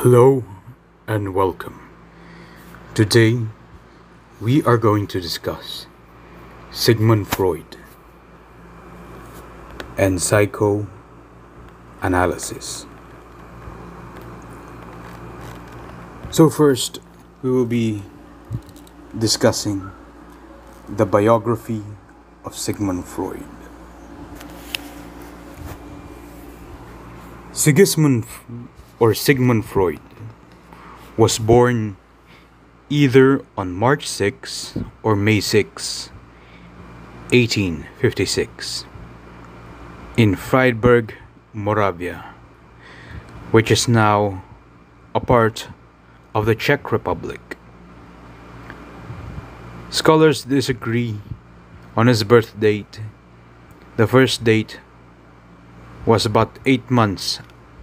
Hello and welcome. Today we are going to discuss Sigmund Freud and psychoanalysis. So first we will be discussing the biography of Sigmund Freud. Sigmund Freud was born either on March 6 or May 6, 1856, in Freiburg, Moravia, which is now a part of the Czech Republic. Scholars disagree on his birth date. The first date was about 8 months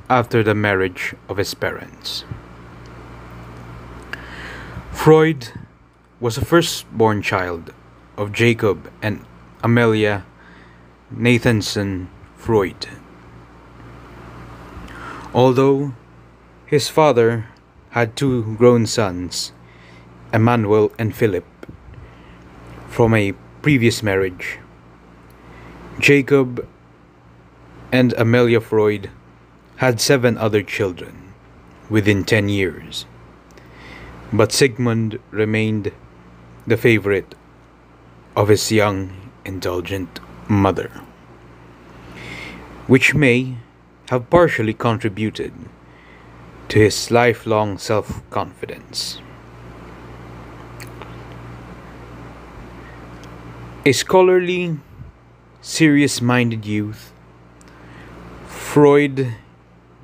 after the marriage of his parents. Freud was a firstborn child of Jacob and Amelia Nathanson Freud. Although his father had 2 grown sons, Emmanuel and Philip, from a previous marriage, Jacob and Amelia Freud had 7 other children within 10 years, but Sigmund remained the favorite of his young, indulgent mother, which may have partially contributed to his lifelong self-confidence. A scholarly, serious-minded youth, Freud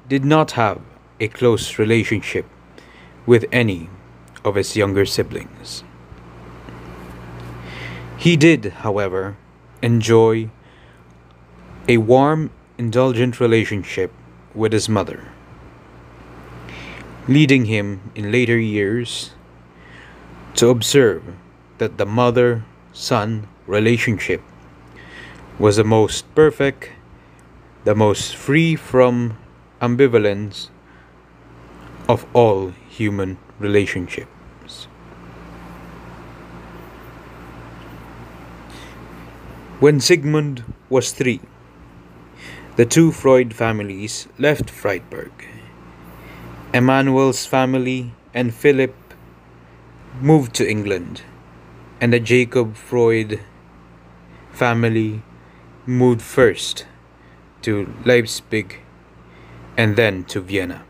did not have a close relationship with any of his younger siblings. He did, however, enjoy a warm, indulgent relationship with his mother, leading him in later years to observe that the mother-son relationship was the most perfect, the most free from ambivalence of all human relationships. When Sigmund was 3, the 2 Freud families left Freiburg. Emmanuel's family and Philip moved to England, and the Jacob Freud family moved first to Leipzig and then to Vienna,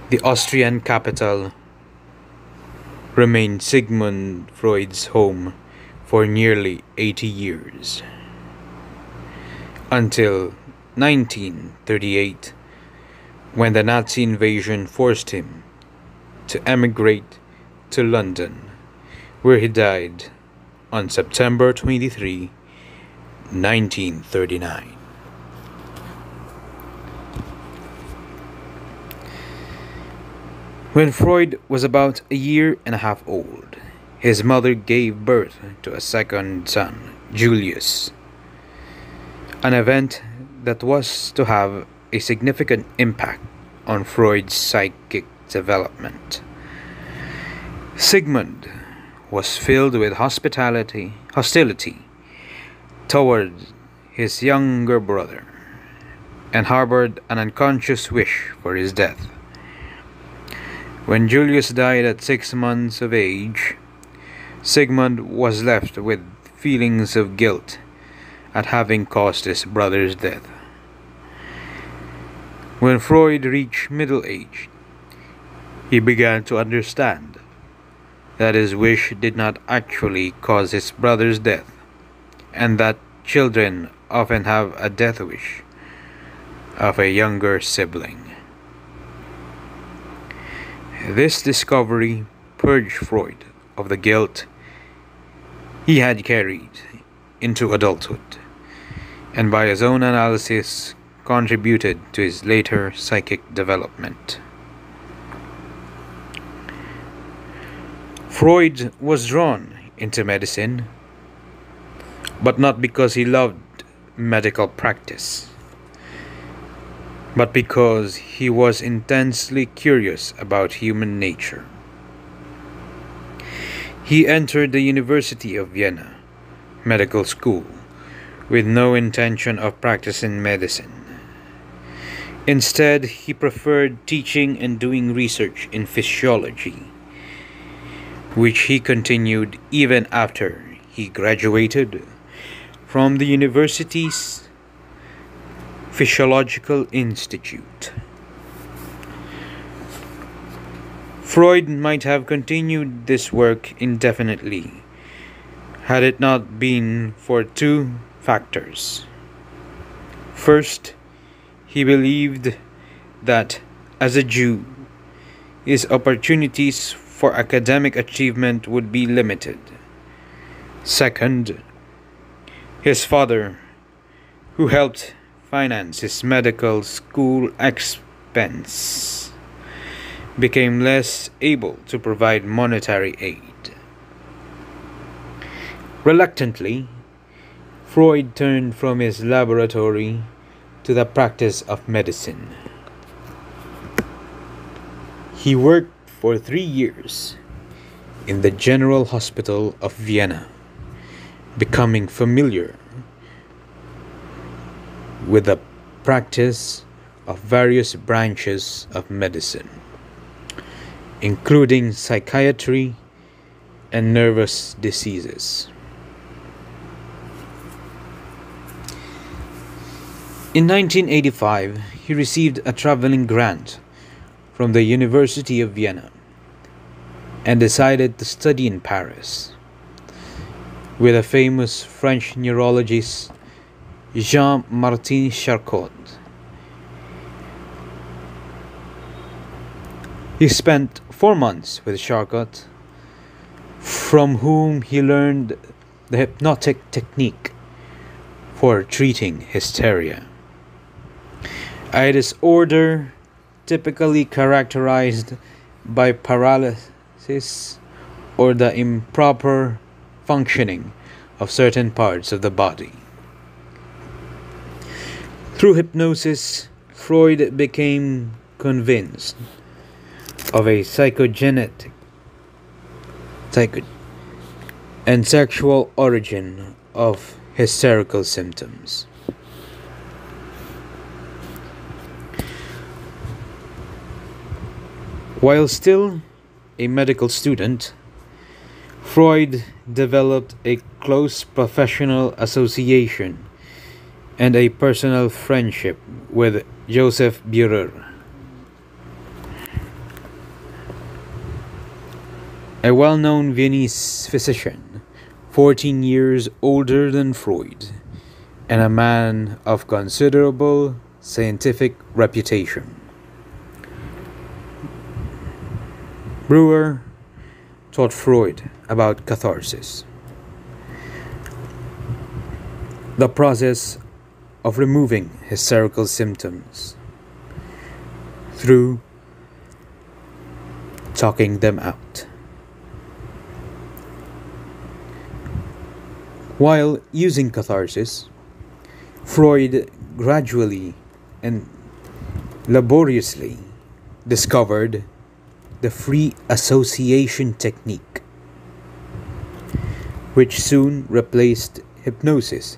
the Austrian capital. Remained Sigmund Freud's home for nearly 80 years, until 1938, when the Nazi invasion forced him to emigrate to London, where he died on September 23, 1939. When Freud was about a year and a half old, his mother gave birth to a second son, Julius, an event that was to have a significant impact on Freud's psychic development. Sigmund was filled with hostility toward his younger brother, and harbored an unconscious wish for his death. When Julius died at 6 months of age, Sigmund was left with feelings of guilt at having caused his brother's death. When Freud reached middle age, he began to understand that his wish did not actually cause his brother's death, and that children often have a death wish of a younger sibling. This discovery purged Freud of the guilt he had carried into adulthood, and by his own analysis contributed to his later psychic development. Freud was drawn into medicine, but not because he loved medical practice, but because he was intensely curious about human nature. He entered the University of Vienna medical school with no intention of practicing medicine. Instead, he preferred teaching and doing research in physiology, which he continued even after he graduated from the university's Physiological Institute. Freud might have continued this work indefinitely had it not been for two factors. First, he believed that as a Jew, his opportunities for academic achievement would be limited. Second, his father, who helped finance his medical school expense, became less able to provide monetary aid. Reluctantly, Freud turned from his laboratory to the practice of medicine. He worked for 3 years in the General Hospital of Vienna, becoming familiar with the practice of various branches of medicine, including psychiatry and nervous diseases. In 1985, he received a traveling grant from the University of Vienna and decided to study in Paris with a famous French neurologist, Jean-Martin Charcot. He spent 4 months with Charcot, from whom he learned the hypnotic technique for treating hysteria, a disorder typically characterized by paralysis or the improper functioning of certain parts of the body. Through hypnosis, Freud became convinced of a psychogenic and sexual origin of hysterical symptoms. While still a medical student, Freud developed a close professional association and a personal friendship with Joseph Bührer, a well-known Viennese physician, 14 years older than Freud, and a man of considerable scientific reputation. Breuer taught Freud about catharsis, the process of removing hysterical symptoms through talking them out. While using catharsis, Freud gradually and laboriously discovered the free association technique, which soon replaced hypnosis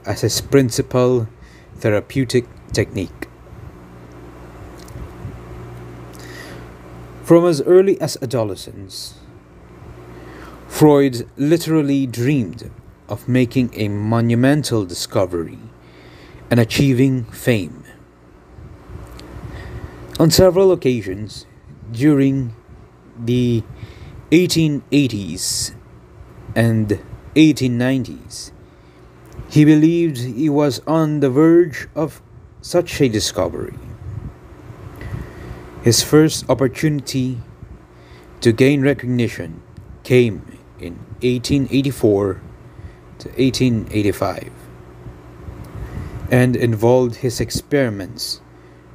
as his principal therapeutic technique. From as early as adolescence, Freud literally dreamed of making a monumental discovery and achieving fame. On several occasions during the 1880s and 1890s, he believed he was on the verge of such a discovery. His first opportunity to gain recognition came in 1884 to 1885 and involved his experiments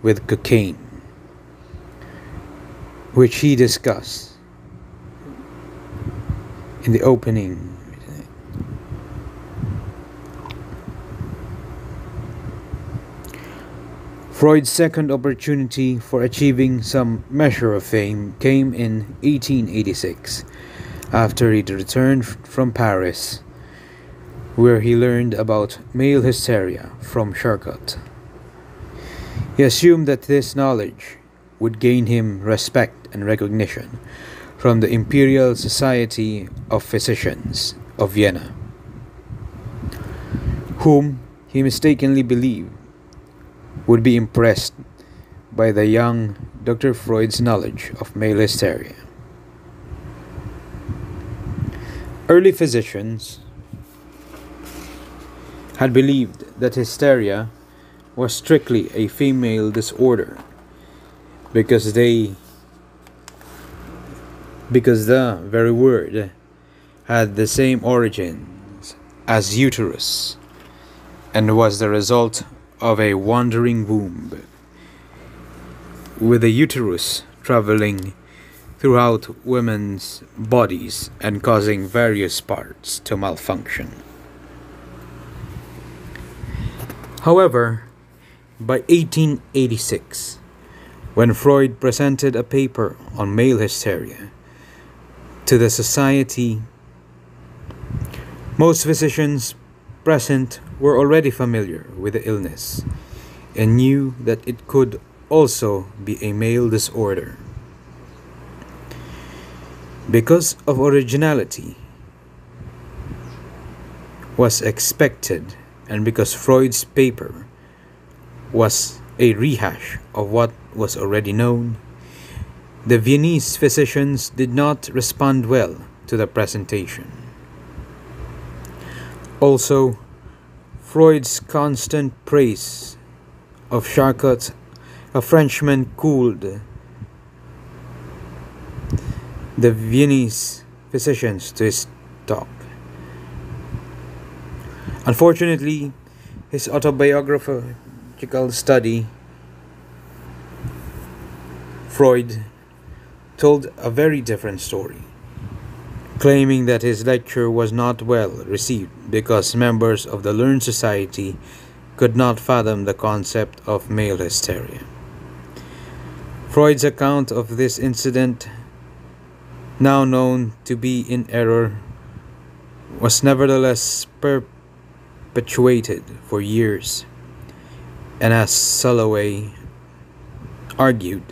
with cocaine, which he discussed in the opening. Freud's second opportunity for achieving some measure of fame came in 1886, after he'd returned from Paris, where he learned about male hysteria from Charcot. He assumed that this knowledge would gain him respect and recognition from the Imperial Society of Physicians of Vienna, whom he mistakenly believed would be impressed by the young Dr. Freud's knowledge of male hysteria. Early physicians had believed that hysteria was strictly a female disorder because the very word had the same origins as uterus and was the result of a wandering womb, with the uterus traveling throughout women's bodies and causing various parts to malfunction. However, by 1886, when Freud presented a paper on male hysteria to the society, most physicians present were already familiar with the illness and knew that it could also be a male disorder. Because of originality was expected, and because Freud's paper was a rehash of what was already known, the Viennese physicians did not respond well to the presentation. Also, Freud's constant praise of Charcot, a Frenchman, cooled the Viennese physicians to his talk. Unfortunately, his autobiographical study, Freud, told a very different story, claiming that his lecture was not well received because members of the learned society could not fathom the concept of male hysteria. Freud's account of this incident, now known to be in error, was nevertheless perpetuated for years, and as Soloway argued,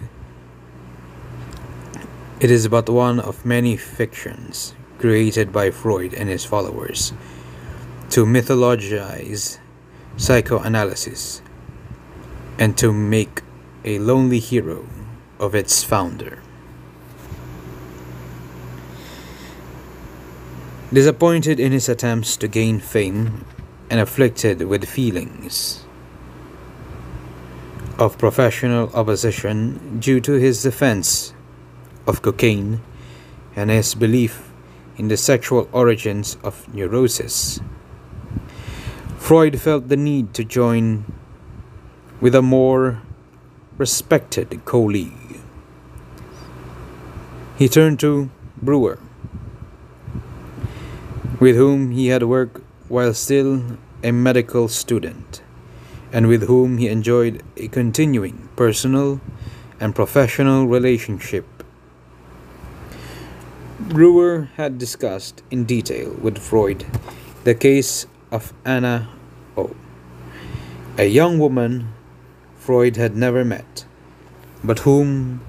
it is but one of many fictions created by Freud and his followers to mythologize psychoanalysis and to make a lonely hero of its founder. Disappointed in his attempts to gain fame and afflicted with feelings of professional opposition due to his defense of cocaine and his belief in the sexual origins of neurosis, Freud felt the need to join with a more respected colleague. He turned to Breuer, with whom he had worked while still a medical student, and with whom he enjoyed a continuing personal and professional relationship. Breuer had discussed in detail with Freud the case of Anna O., a young woman Freud had never met, but whom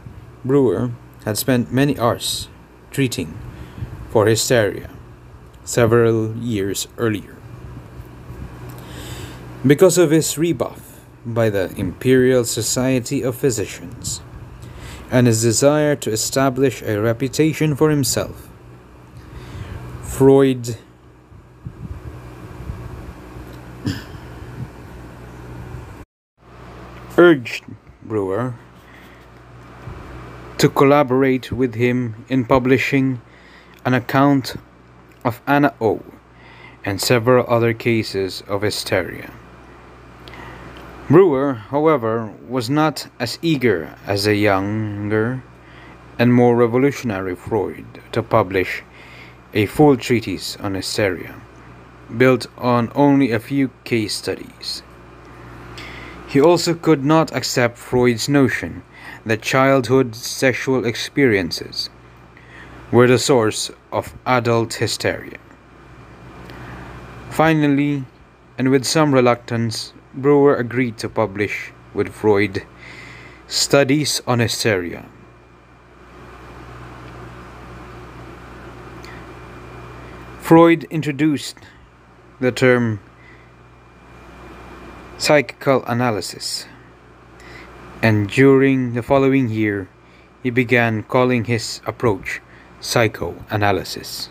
Breuer had spent many hours treating for hysteria several years earlier. Because of his rebuff by the Imperial Society of Physicians and his desire to establish a reputation for himself, Freud urged Breuer to collaborate with him in publishing an account of Anna O. and several other cases of hysteria. Breuer, however, was not as eager as the younger and more revolutionary Freud to publish a full treatise on hysteria, built on only a few case studies. He also could not accept Freud's notion that childhood sexual experiences were the source of adult hysteria. Finally, and with some reluctance, Breuer agreed to publish with Freud Studies on Hysteria. Freud introduced the term psychoanalysis, and during the following year, he began calling his approach psychoanalysis.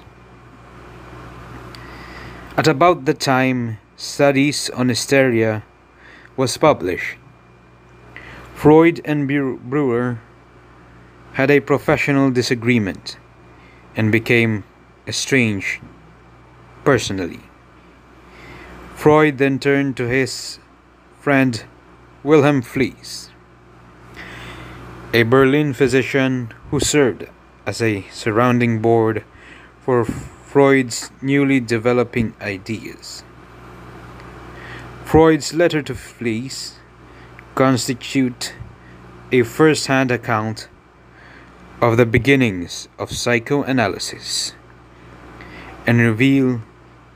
At about the time Studies on Hysteria was published, Freud and Breuer had a professional disagreement and became estranged personally. Freud then turned to his friend Wilhelm Fliess, a Berlin physician who served as a sounding board for Freud's newly developing ideas. Freud's letter to Fliess constitute a first-hand account of the beginnings of psychoanalysis and reveal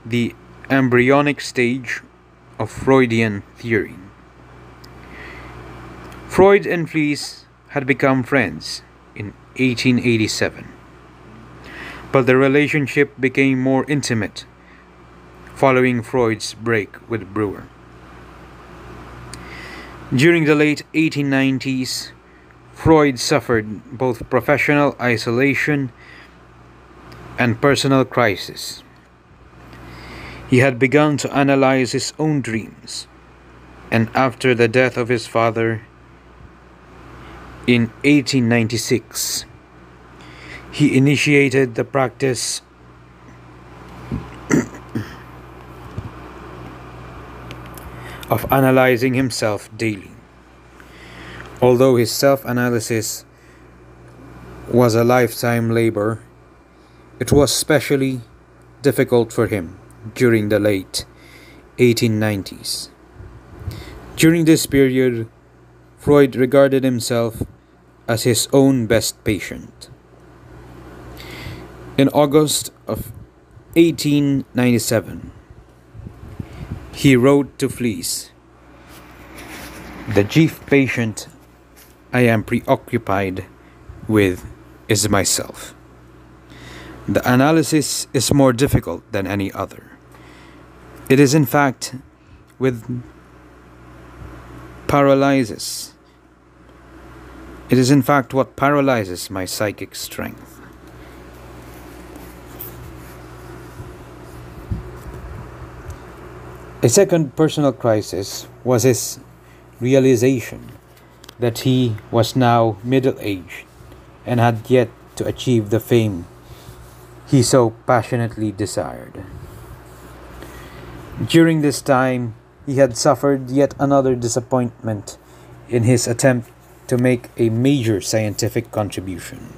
the embryonic stage of Freudian theory. Freud and Fliess had become friends in 1887, but the relationship became more intimate following Freud's break with Breuer. During the late 1890s, Freud suffered both professional isolation and personal crisis. He had begun to analyze his own dreams, and after the death of his father in 1896, he initiated the practice of analyzing himself daily. Although his self-analysis was a lifetime labor, it was especially difficult for him during the late 1890s. During this period, Freud regarded himself as his own best patient. In August of 1897, he wrote to Fliess, "The chief patient I am preoccupied with is myself. The analysis is more difficult than any other. It is in fact what paralyzes my psychic strength." A second personal crisis was his realization that he was now middle-aged and had yet to achieve the fame he so passionately desired. During this time, he had suffered yet another disappointment in his attempt to make a major scientific contribution.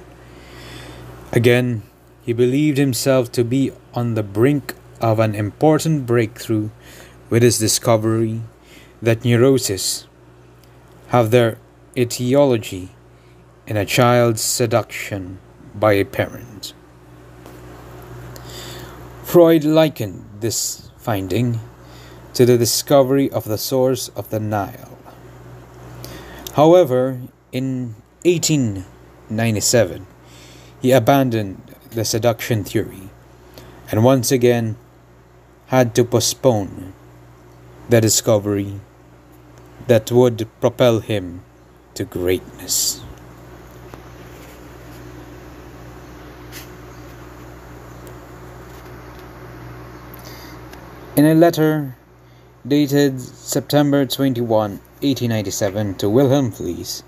Again, he believed himself to be on the brink of an important breakthrough with his discovery that neuroses have their etiology in a child's seduction by a parent. Freud likened this finding to the discovery of the source of the Nile. However, in 1897, he abandoned the seduction theory and once again had to postpone the discovery that would propel him to greatness. In a letter dated September 21, 1897 to Wilhelm Fliess,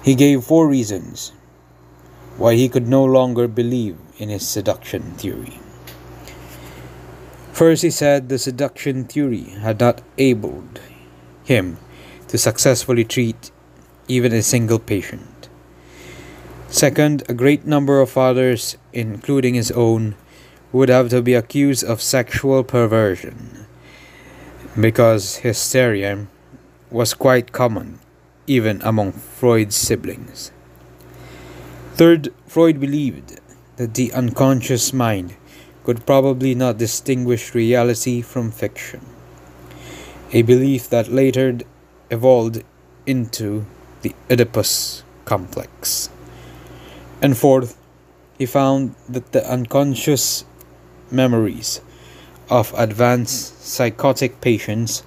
he gave 4 reasons why he could no longer believe in his seduction theory. First, he said the seduction theory had not enabled him to successfully treat even a single patient. Second, a great number of fathers, including his own, would have to be accused of sexual perversion because hysteria was quite common, even among Freud's siblings. Third, Freud believed that the unconscious mind could probably not distinguish reality from fiction, a belief that later evolved into the Oedipus complex. And fourth, he found that the unconscious memories of advanced psychotic patients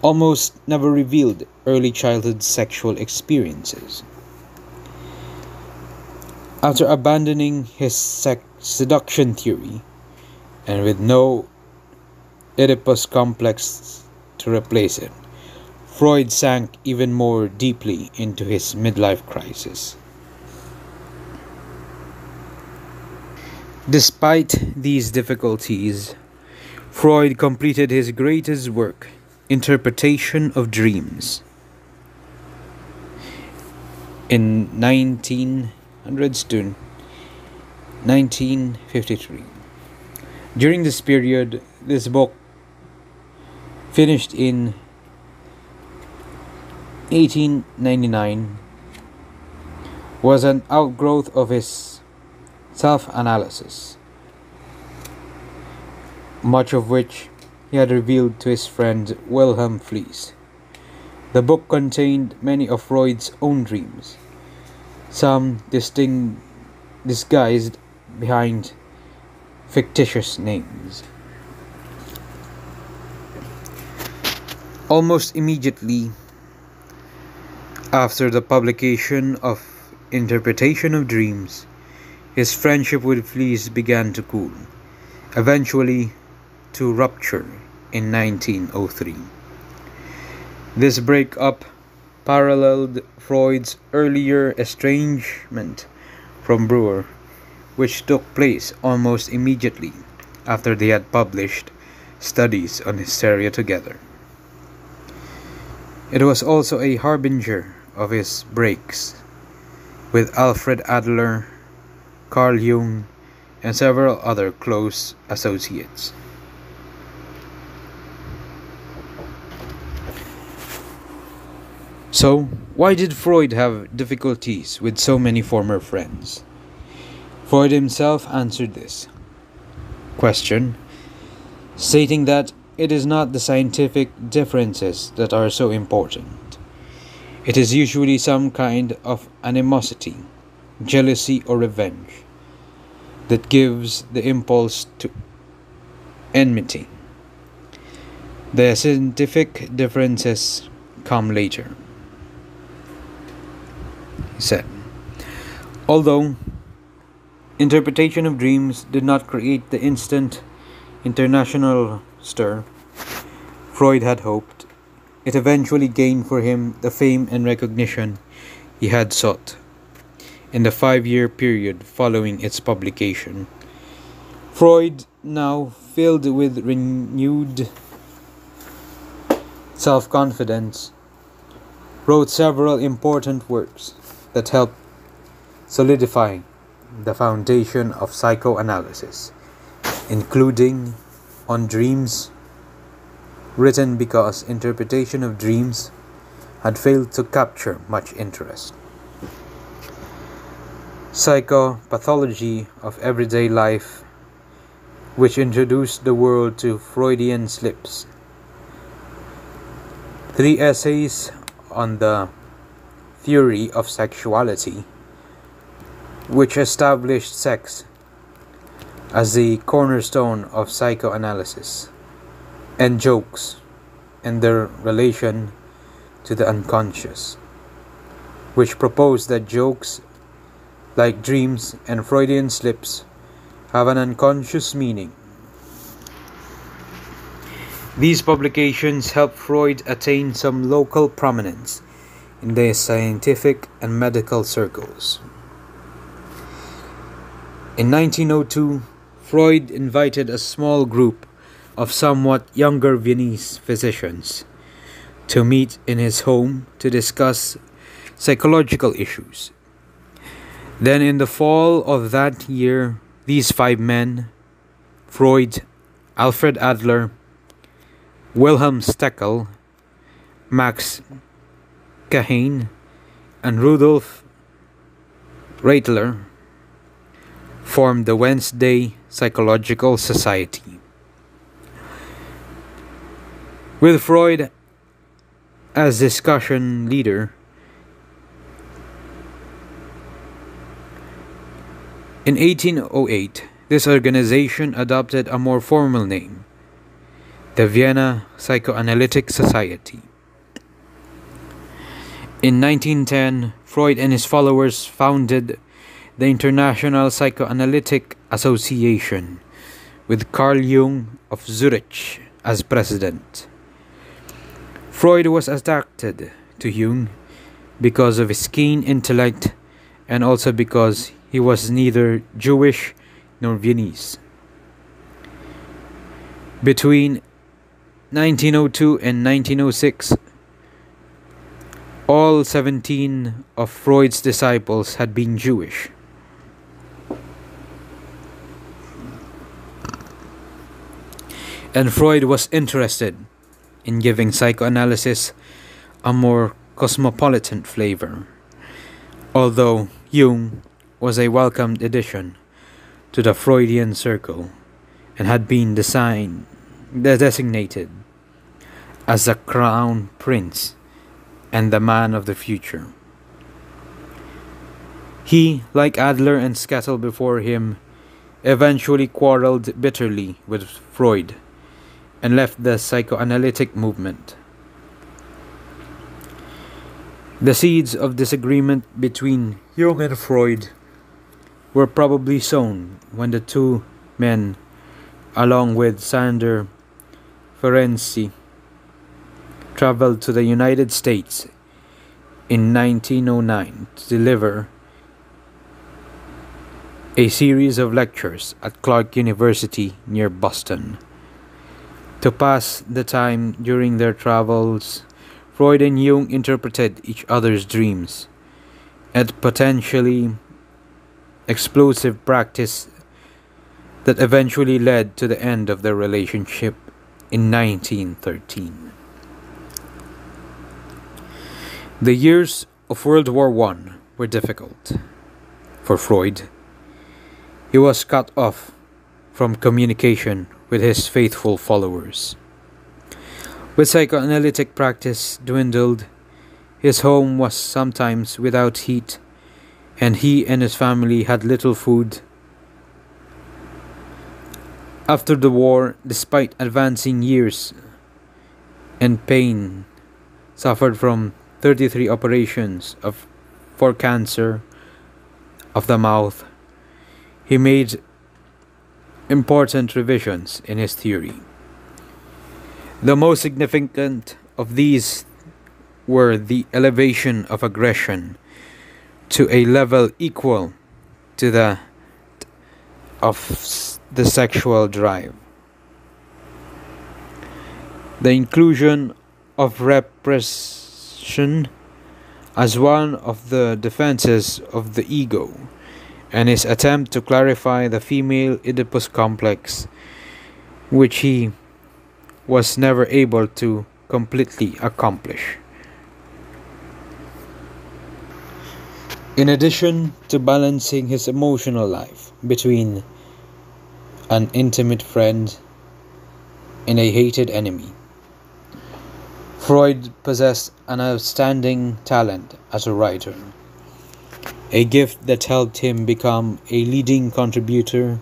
almost never revealed early childhood sexual experiences. After abandoning his seduction theory, and with no Oedipus complex to replace it, Freud sank even more deeply into his midlife crisis. Despite these difficulties, Freud completed his greatest work, Interpretation of Dreams, in 1953. During this period, this book, finished in 1899, was an outgrowth of his self-analysis, much of which he had revealed to his friend Wilhelm Fliess. The book contained many of Freud's own dreams, some disguised behind fictitious names. Almost immediately after the publication of Interpretation of Dreams, his friendship with Fliess began to cool, eventually to rupture in 1903. This breakup paralleled Freud's earlier estrangement from Breuer, which took place almost immediately after they had published studies on hysteria together. It was also a harbinger of his breaks with Alfred Adler, Carl Jung, and several other close associates. So, why did Freud have difficulties with so many former friends? Freud himself answered this question, stating that it is not the scientific differences that are so important. It is usually some kind of animosity, jealousy, or revenge that gives the impulse to enmity. The scientific differences come later, he said. Although Interpretation of Dreams did not create the instant international stir Freud had hoped, it eventually gained for him the fame and recognition he had sought. In the 5-year period following its publication, Freud, now filled with renewed self-confidence, wrote several important works that helped solidify the foundation of psychoanalysis, including On Dreams, written because Interpretation of Dreams had failed to capture much interest. Psychopathology of Everyday Life, which introduced the world to Freudian slips. 3 essays on the theory of sexuality, which established sex as the cornerstone of psychoanalysis, and Jokes and their relation to the unconscious, which proposed that jokes, like dreams and Freudian slips, have an unconscious meaning. These publications helped Freud attain some local prominence in the scientific and medical circles. In 1902, Freud invited a small group of somewhat younger Viennese physicians to meet in his home to discuss psychological issues. Then in the fall of that year, these 5 men, Freud, Alfred Adler, Wilhelm Steckel, Max Kahane, and Rudolf Reitler formed the Wednesday Psychological Society. With Freud as discussion leader, in 1808, this organization adopted a more formal name, the Vienna Psychoanalytic Society. In 1910, Freud and his followers founded the International Psychoanalytic Association, with Carl Jung of Zurich as president. Freud was attracted to Jung because of his keen intellect and also because he was neither Jewish nor Viennese. Between 1902 and 1906, all 17 of Freud's disciples had been Jewish. And Freud was interested in giving psychoanalysis a more cosmopolitan flavor, although Jung was a welcomed addition to the Freudian circle and had been designated as the crown prince and the man of the future. He, like Adler and Scattel before him, eventually quarreled bitterly with Freud and left the psychoanalytic movement. The seeds of disagreement between Jung and Freud were probably sown when the two men, along with Sander Ferenczi, traveled to the United States in 1909 to deliver a series of lectures at Clark University near Boston. To pass the time during their travels, Freud and Jung interpreted each other's dreams, a potentially explosive practice that eventually led to the end of their relationship in 1913. The years of World War I were difficult. For Freud, he was cut off from communication with his faithful followers. With psychoanalytic practice dwindled, his home was sometimes without heat, and he and his family had little food. After the war, despite advancing years and pain suffered from 33 operations for cancer of the mouth, he made important revisions in his theory. The most significant of these were the elevation of aggression to a level equal to that of the sexual drive, the inclusion of repression as one of the defenses of the ego, and his attempt to clarify the female Oedipus complex, which he was never able to completely accomplish. In addition to balancing his emotional life between an intimate friend and a hated enemy, Freud possessed an outstanding talent as a writer, a gift that helped him become a leading contributor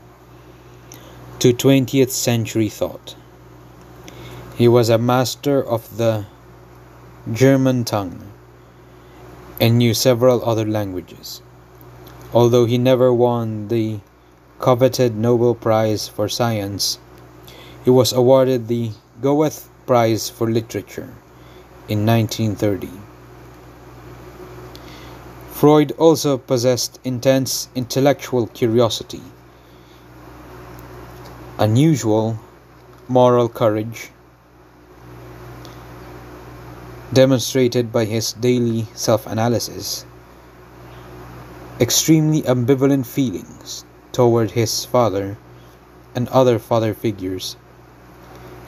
to 20th century thought. He was a master of the German tongue and knew several other languages. Although he never won the coveted Nobel Prize for Science, he was awarded the Goethe Prize for Literature in 1930. Freud also possessed intense intellectual curiosity, unusual moral courage, demonstrated by his daily self-analysis, extremely ambivalent feelings toward his father and other father figures,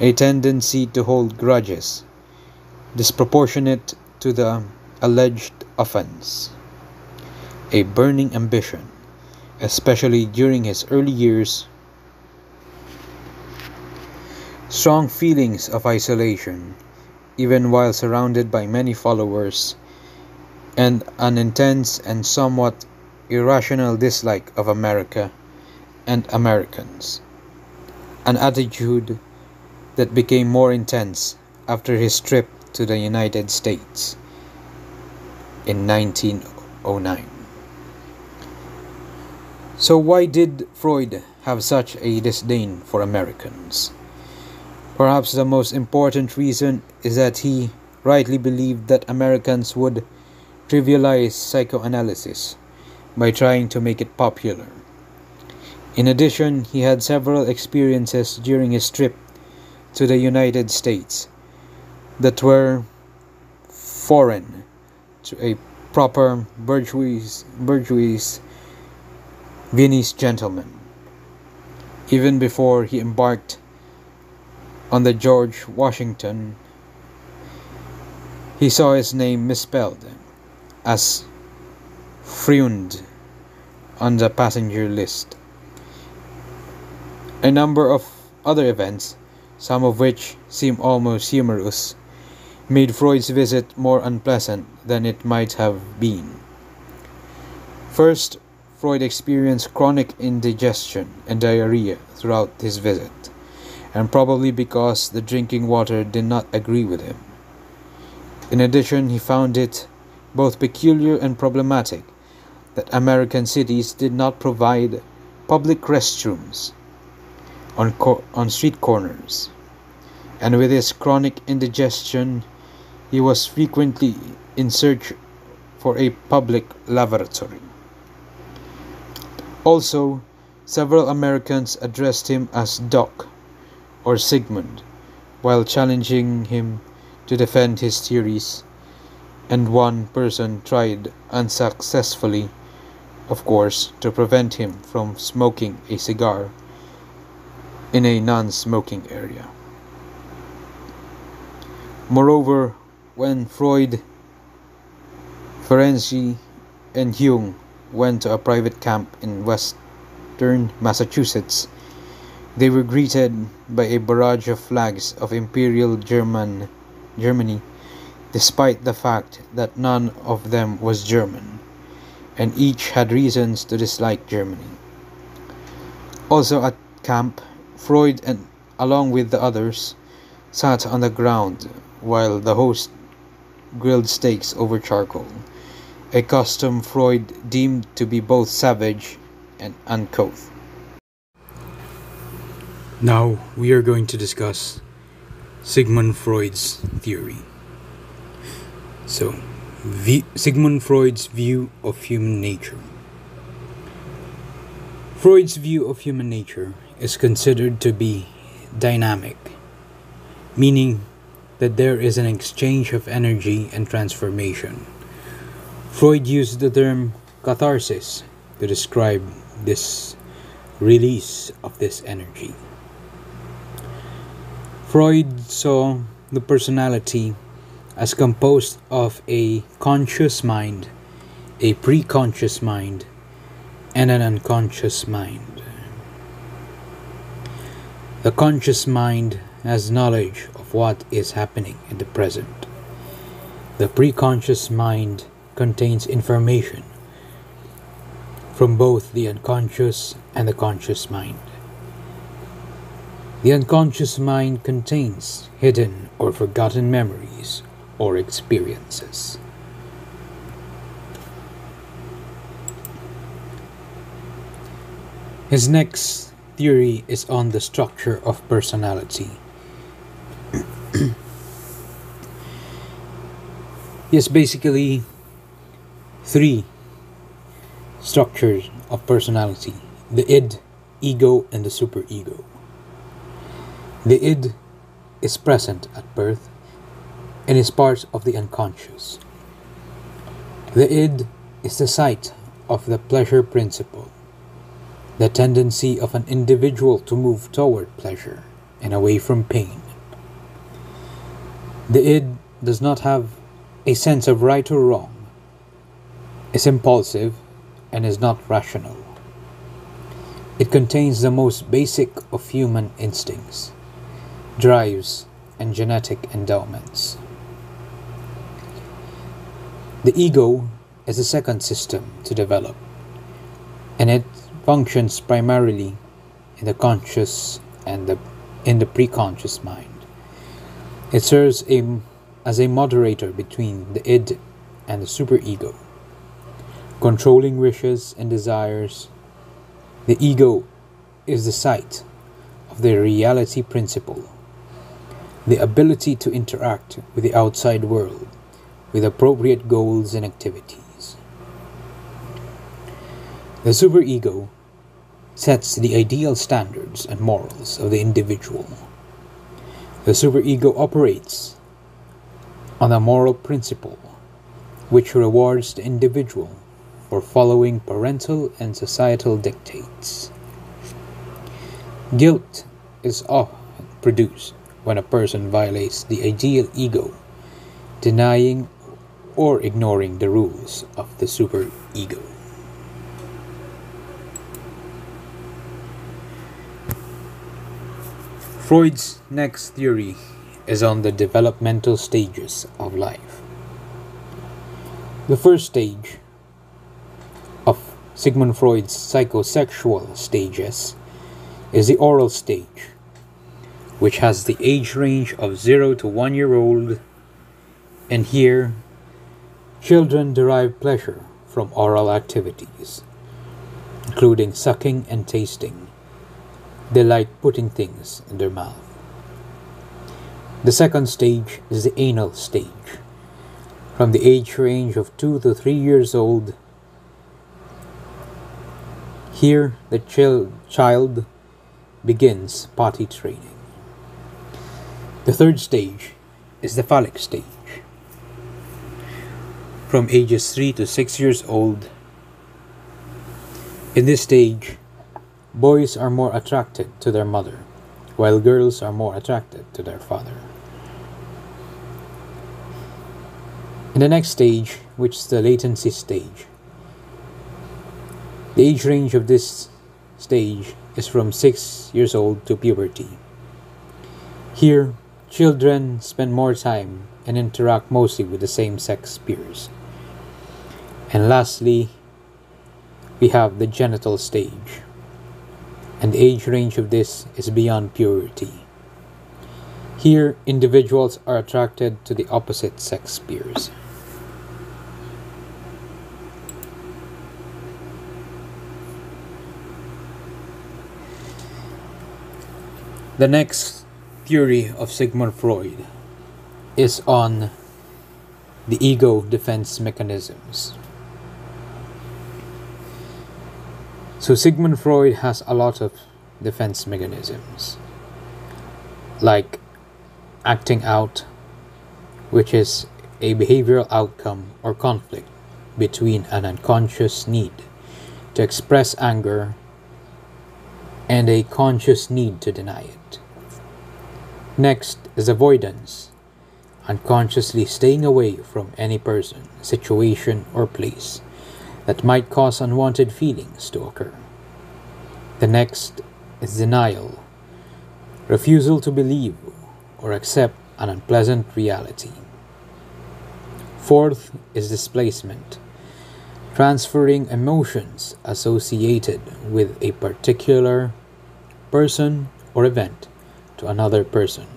a tendency to hold grudges, disproportionate to the alleged offense, a burning ambition, especially during his early years, strong feelings of isolation, even while surrounded by many followers, and an intense and somewhat irrational dislike of America and Americans, an attitude that became more intense after his trip to the United States in 1909. So why did Freud have such a disdain for Americans? Perhaps the most important reason is that he rightly believed that Americans would trivialize psychoanalysis by trying to make it popular. In addition, he had several experiences during his trip to the United States that were foreign to a proper bourgeois Viennese gentleman. Even before he embarked on the George Washington, he saw his name misspelled as Freund on the passenger list. A number of other events, some of which seem almost humorous, made Freud's visit more unpleasant than it might have been. First, Freud experienced chronic indigestion and diarrhea throughout his visit, and probably because the drinking water did not agree with him. In addition, he found it both peculiar and problematic that American cities did not provide public restrooms on street corners, and with his chronic indigestion, he was frequently in search for a public lavatory. Also, several Americans addressed him as Doc or Sigmund while challenging him to defend his theories, and one person tried unsuccessfully, of course, to prevent him from smoking a cigar in a non-smoking area. Moreover, when Freud, Ferenczi, and Jung went to a private camp in western Massachusetts, they were greeted by a barrage of flags of Imperial Germany, despite the fact that none of them was German, and each had reasons to dislike Germany. Also at camp, Freud, and along with the others, sat on the ground while the host grilled steaks over charcoal, a custom Freud deemed to be both savage and uncouth. Now we are going to discuss Sigmund Freud's theory. So, Sigmund Freud's view of human nature. Freud's view of human nature is considered to be dynamic, meaning that there is an exchange of energy and transformation. Freud used the term catharsis to describe this release of this energy. Freud saw the personality as composed of a conscious mind, a preconscious mind, and an unconscious mind. The conscious mind has knowledge of what is happening in the present. The preconscious mind contains information from both the unconscious and the conscious mind. The unconscious mind contains hidden or forgotten memories or experiences. His next theory is on the structure of personality. He has basically three structures of personality: the id, ego, and the superego. The id is present at birth and is part of the unconscious. The id is the site of the pleasure principle, the tendency of an individual to move toward pleasure and away from pain. The id does not have a sense of right or wrong, is impulsive, and is not rational. It contains the most basic of human instincts, drives, and genetic endowments. The ego is the second system to develop, and it functions primarily in the conscious and in the preconscious mind. It serves as a moderator between the id and the superego, controlling wishes and desires. The ego is the site of the reality principle, the ability to interact with the outside world with appropriate goals and activities. The superego sets the ideal standards and morals of the individual. The superego operates on a moral principle which rewards the individual for following parental and societal dictates. Guilt is often produced when a person violates the ideal ego, denying or ignoring the rules of the superego. Freud's next theory is on the developmental stages of life. The first stage of Sigmund Freud's psychosexual stages is the oral stage, which has the age range of 0 to 1 year old, and here children derive pleasure from oral activities, including sucking and tasting. They like putting things in their mouth. The second stage is the anal stage. From the age range of 2 to 3 years old, here the child begins potty training. The third stage is the phallic stage. From ages 3 to 6 years old, in this stage, boys are more attracted to their mother, while girls are more attracted to their father. In the next stage, which is the latency stage, the age range of this stage is from 6 years old to puberty. Here, children spend more time and interact mostly with the same-sex peers. And lastly, we have the genital stage, and the age range of this is beyond puberty. Here, individuals are attracted to the opposite sex peers. The next theory of Sigmund Freud is on the ego defense mechanisms. So Sigmund Freud has a lot of defense mechanisms, like acting out, which is a behavioral outcome or conflict between an unconscious need to express anger and a conscious need to deny it. Next is avoidance, unconsciously staying away from any person, situation, or place that might cause unwanted feelings to occur. The next is denial, refusal to believe or accept an unpleasant reality. Fourth is displacement, transferring emotions associated with a particular person or event to another person,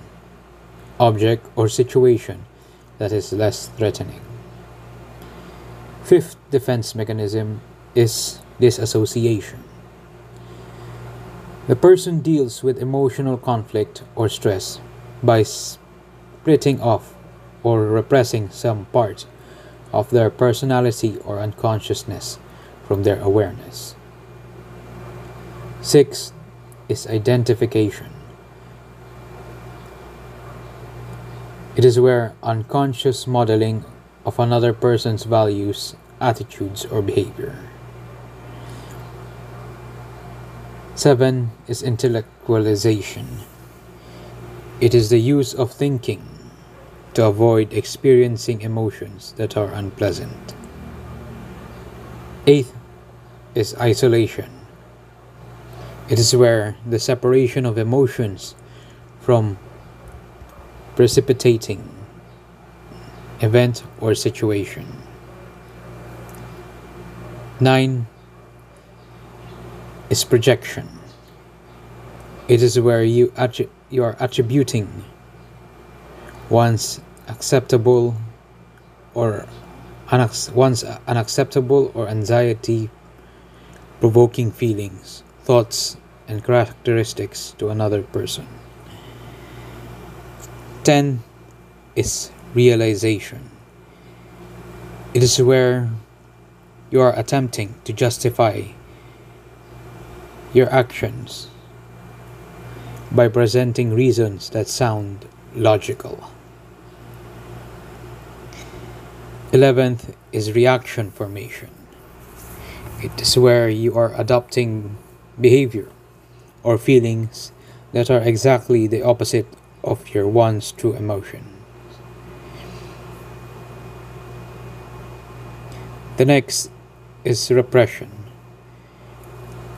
object, or situation that is less threatening. Fifth defense mechanism is disassociation. The person deals with emotional conflict or stress by splitting off or repressing some part of their personality or unconsciousness from their awareness. Sixth is identification. It is where unconscious modeling of another person's values, attitudes, or behavior. 7 is intellectualization. It is the use of thinking, to avoid experiencing emotions that are unpleasant. Eighth is isolation. It is where the separation of emotions from precipitating event or situation. 9 is projection. It is where you are attributing one's acceptable or one's unacceptable or anxiety provoking feelings, thoughts, and characteristics to another person. 10 is realization. It is where you are attempting to justify your actions by presenting reasons that sound logical. 11th is reaction formation. It is where you are adopting behavior or feelings that are exactly the opposite of your once true emotion. The next is repression.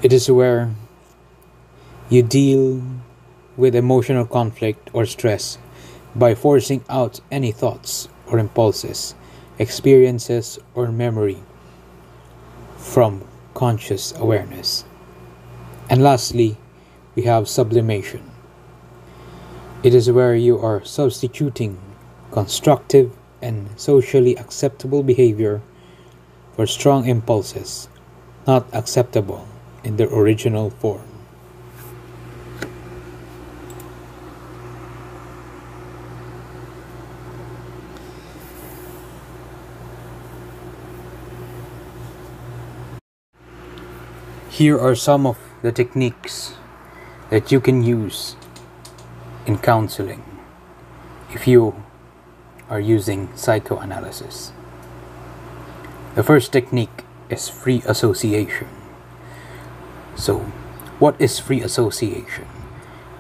It is where you deal with emotional conflict or stress by forcing out any thoughts or impulses, experiences, or memory from conscious awareness. And lastly, we have sublimation. It is where you are substituting constructive and socially acceptable behavior for strong impulses not acceptable in their original form. Here are some of the techniques that you can use in counseling if you are using psychoanalysis. The first technique is free association. So, what is free association?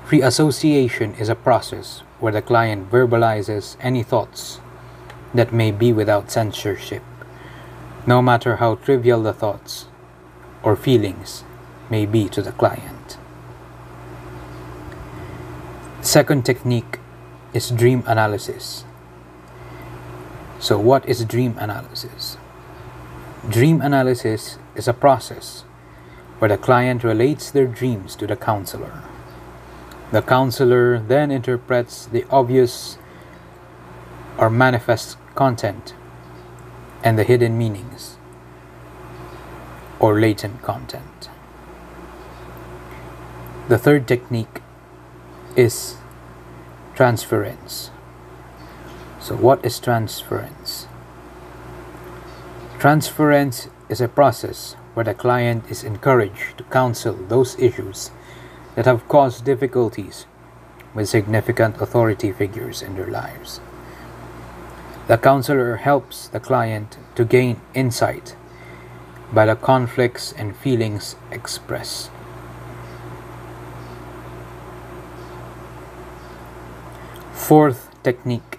Free association is a process where the client verbalizes any thoughts that may be without censorship, no matter how trivial the thoughts or feelings may be to the client. Second technique is dream analysis. So what is dream analysis? Dream analysis is a process where the client relates their dreams to the counselor. The counselor then interprets the obvious or manifest content and the hidden meanings or latent content. The third technique is transference. So what is transference? Transference is a process where the client is encouraged to counsel those issues that have caused difficulties with significant authority figures in their lives. The counselor helps the client to gain insight by the conflicts and feelings expressed. Fourth technique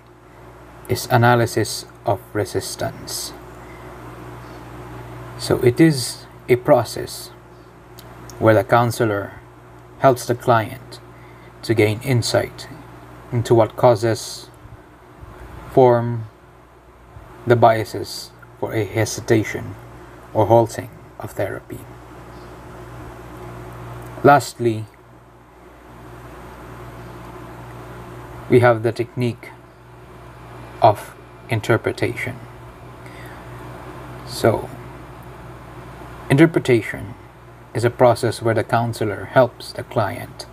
is analysis of resistance. So it is a process where the counselor helps the client to gain insight into what causes form the biases for a hesitation or halting of therapy. Lastly, we have the technique of interpretation. So, interpretation is a process where the counselor helps the client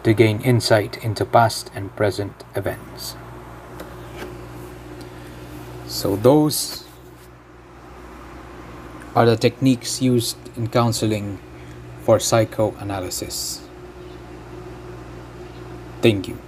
to gain insight into past and present events. So those are the techniques used in counseling for psychoanalysis. Thank you.